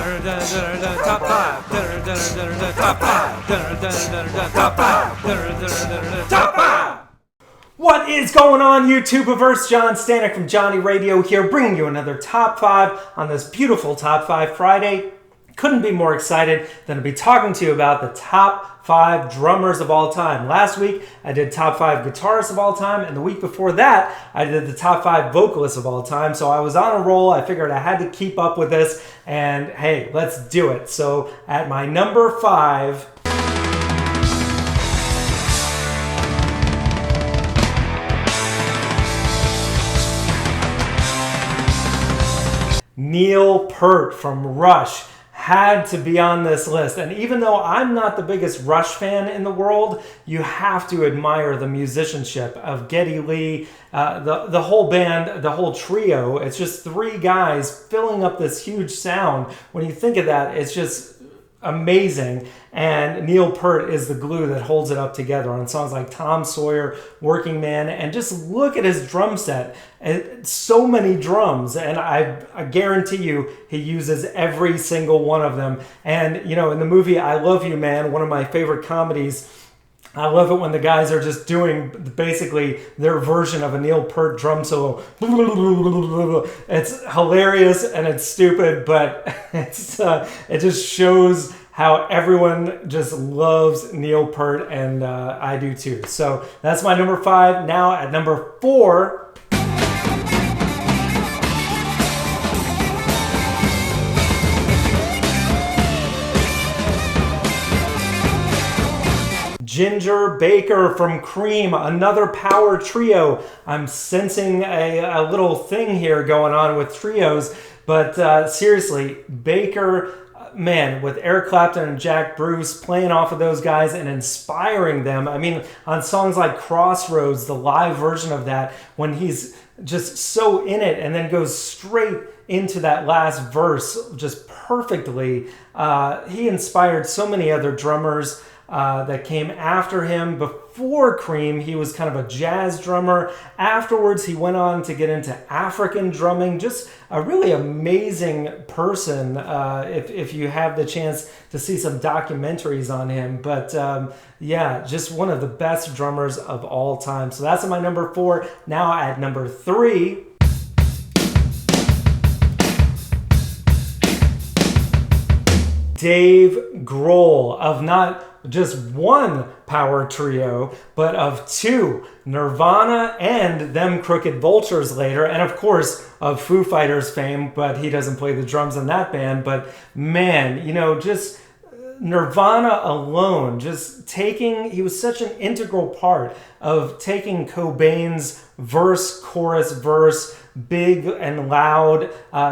Top five. Top five. Top five. Top five. What is going on, YouTubeverse? John Stanek from Johnny Radio here, bringing you another Top 5 on this beautiful Top 5 Friday. Couldn't be more excited than to be talking to you about the top 5 drummers of all time. Last week, I did top 5 guitarists of all time, and the week before that, I did the top 5 vocalists of all time. So I was on a roll. I figured I had to keep up with this, and hey, let's do it. So at my number 5... Neil Peart from Rush had to be on this list. And even though I'm not the biggest Rush fan in the world, you have to admire the musicianship of Geddy Lee, the whole band, the whole trio. It's just 3 guys filling up this huge sound. When you think of that, it's just amazing. And Neil Peart is the glue that holds it up together on songs like Tom Sawyer, Working Man, and just look at his drum set. So many drums, and I guarantee you he uses every single one of them. And you know, in the movie I Love You Man, one of my favorite comedies, I love it when the guys are just doing basically their version of a Neil Peart drum solo. It's hilarious and it's stupid, but it just shows how everyone just loves Neil Peart, and I do too. So that's my number 5. Now at number 4... Ginger Baker from Cream, another power trio. I'm sensing a little thing here going on with trios, but seriously, Baker, man, with Eric Clapton and Jack Bruce playing off of those guys and inspiring them. I mean, on songs like Crossroads, the live version of that, when he's just so in it and then goes straight into that last verse just perfectly. He inspired so many other drummers that came after him. Before Cream, he was kind of a jazz drummer. Afterwards, he went on to get into African drumming. Just a really amazing person if you have the chance to see some documentaries on him. But yeah, just one of the best drummers of all time. So that's my number 4. Now at number 3... Dave Grohl, of not just one power trio, but of 2, Nirvana and Them Crooked Vultures later, and of course of Foo Fighters fame, but he doesn't play the drums in that band. But man, you know, just Nirvana alone, he was such an integral part of taking Cobain's verse, chorus, verse, big and loud,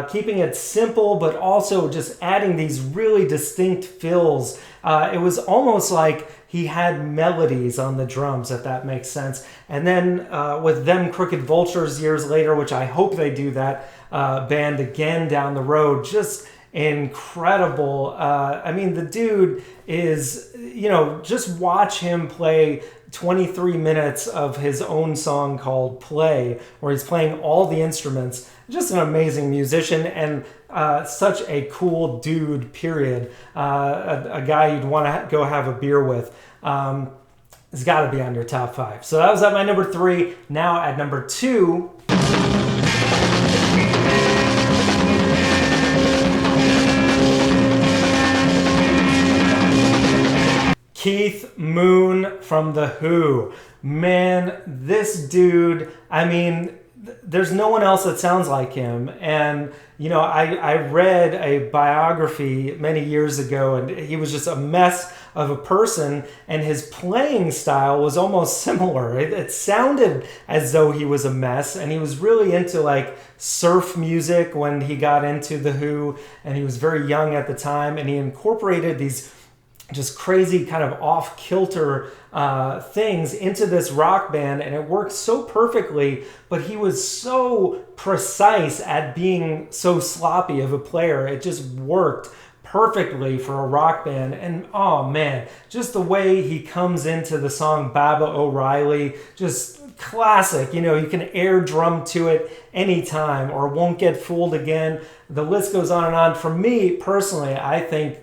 keeping it simple, but also just adding these really distinct fills. It was almost like he had melodies on the drums, if that makes sense. And then with Them Crooked Vultures years later, which I hope they do that band again down the road, just incredible. I mean, the dude is, you know, just watch him play 23 minutes of his own song called Play, where he's playing all the instruments. Just an amazing musician, and such a cool dude, period. A guy you'd want to go have a beer with. It's got to be on your top 5. So that was at my number 3. Now at number 2... Keith Moon from The Who. Man, this dude, I mean, there's no one else that sounds like him. And, you know, I read a biography many years ago, and he was just a mess of a person, and his playing style was almost similar. It sounded as though he was a mess, and he was really into like surf music when he got into The Who, and he was very young at the time, and he incorporated these just crazy kind of off-kilter things into this rock band, and it worked so perfectly, but he was so precise at being so sloppy of a player. It just worked perfectly for a rock band. And oh man, just the way he comes into the song Baba O'Reilly, just classic. You can air drum to it anytime or won't get fooled again. The list goes on and on. For me personally, I think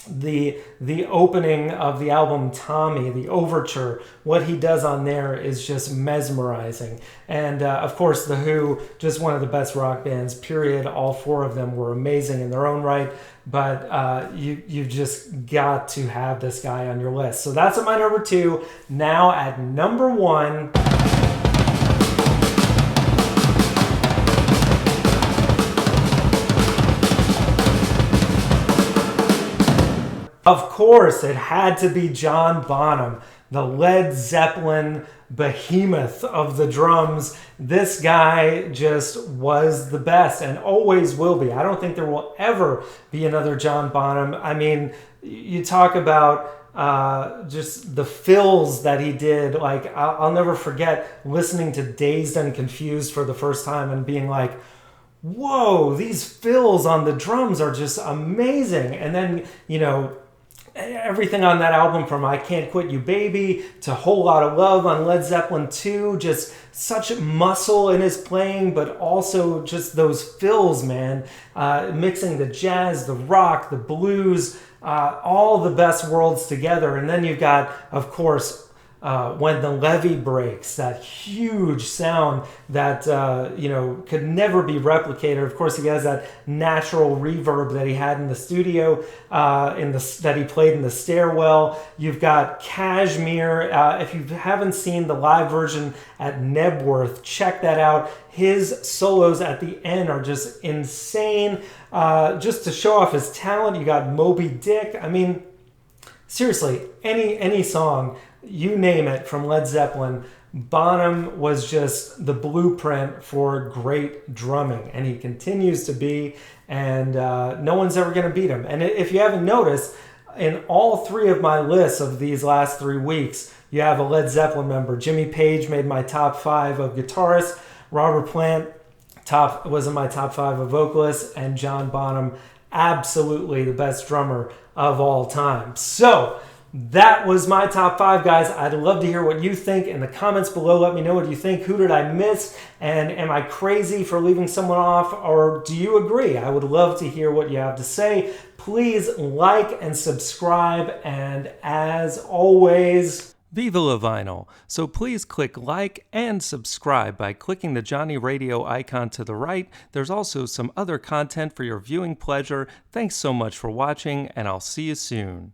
the opening of the album Tommy, the overture, what he does on there is just mesmerizing. And of course, The Who, just one of the best rock bands, period. All four of them were amazing in their own right, but you've just got to have this guy on your list. So that's at my number 2. Now at number 1... of course, it had to be John Bonham, the Led Zeppelin behemoth of the drums. This guy just was the best and always will be. I don't think there will ever be another John Bonham. I mean, you talk about just the fills that he did. Like, I'll never forget listening to Dazed and Confused for the first time and being like, whoa, these fills on the drums are just amazing. And then, everything on that album, from I Can't Quit You Baby to Whole Lotta Love on Led Zeppelin 2, just such muscle in his playing, but also just those fills, man. Mixing the jazz, the rock, the blues, all the best worlds together. And then you've got, of course, When the Levee Breaks, that huge sound that could never be replicated. Of course, he has that natural reverb that he had in the studio, that he played in the stairwell. You've got Kashmir. If you haven't seen the live version at Nebworth, check that out. His solos at the end are just insane. Just to show off his talent, you got Moby Dick. I mean, seriously, any song, you name it, from Led Zeppelin, Bonham was just the blueprint for great drumming, and he continues to be, and no one's ever going to beat him. And if you haven't noticed, in all 3 of my lists of these last 3 weeks, you have a Led Zeppelin member. Jimmy Page made my top 5 of guitarists, Robert Plant was in my top 5 of vocalists, and John Bonham, absolutely the best drummer of all time. So that was my top 5, guys. I'd love to hear what you think in the comments below. Let me know what you think. Who did I miss? And am I crazy for leaving someone off? Or do you agree? I would love to hear what you have to say. Please like and subscribe. And as always, Viva La Vinyl. So please click like and subscribe by clicking the Johnny Radio icon to the right. There's also some other content for your viewing pleasure. Thanks so much for watching, and I'll see you soon.